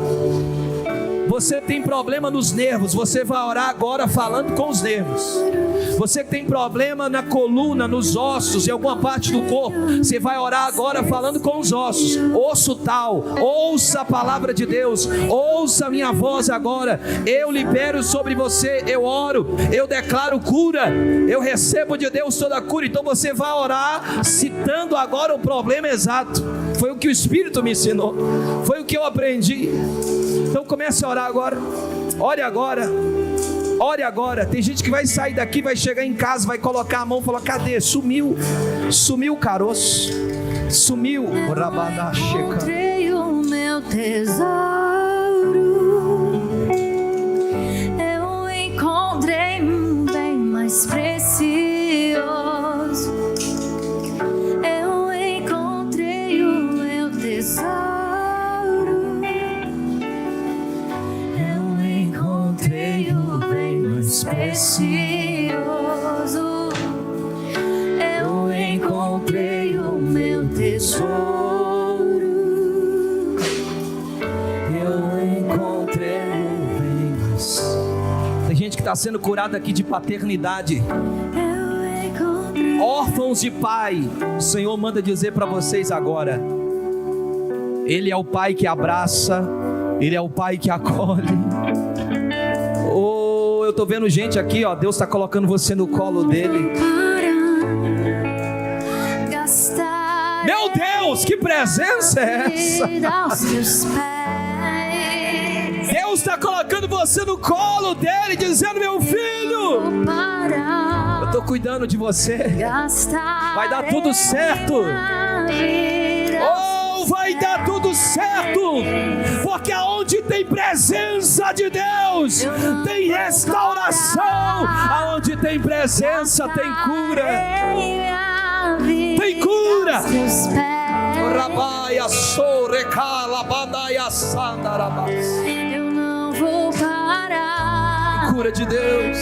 Speaker 1: Você tem problema nos nervos, você vai orar agora falando com os nervos. Você que tem problema na coluna, nos ossos, em alguma parte do corpo, você vai orar agora falando com os ossos. Osso tal, ouça a palavra de Deus, ouça a minha voz agora. Eu libero sobre você, eu oro, eu declaro cura, eu recebo de Deus toda a cura. Então você vai orar citando agora o problema exato. Foi o que o Espírito me ensinou, foi o que eu aprendi. Então comece a orar agora. Ore agora. Ore agora. Tem gente que vai sair daqui, vai chegar em casa, vai colocar a mão e falar: cadê? Sumiu. Sumiu o caroço. Sumiu.
Speaker 2: Eu encontrei o meu tesouro. Eu encontrei um bem mais precioso. Eu encontrei o meu tesouro. Precioso, eu encontrei o meu tesouro.
Speaker 1: Eu encontrei o bem. Tem gente que está sendo curada aqui de paternidade. Órfãos de pai. O Senhor manda dizer para vocês agora: Ele é o pai que abraça, Ele é o pai que acolhe. Eu estou vendo gente aqui, ó, Deus está colocando você no colo dele. Meu Deus, que presença é essa? Deus está colocando você no colo dele, dizendo: meu filho, eu estou cuidando de você. Vai dar tudo certo. Vai dar tudo certo, porque aonde tem presença de Deus, tem restauração. Aonde tem presença, tem cura. Tem cura.
Speaker 2: Eu não vou parar.
Speaker 1: Cura de Deus.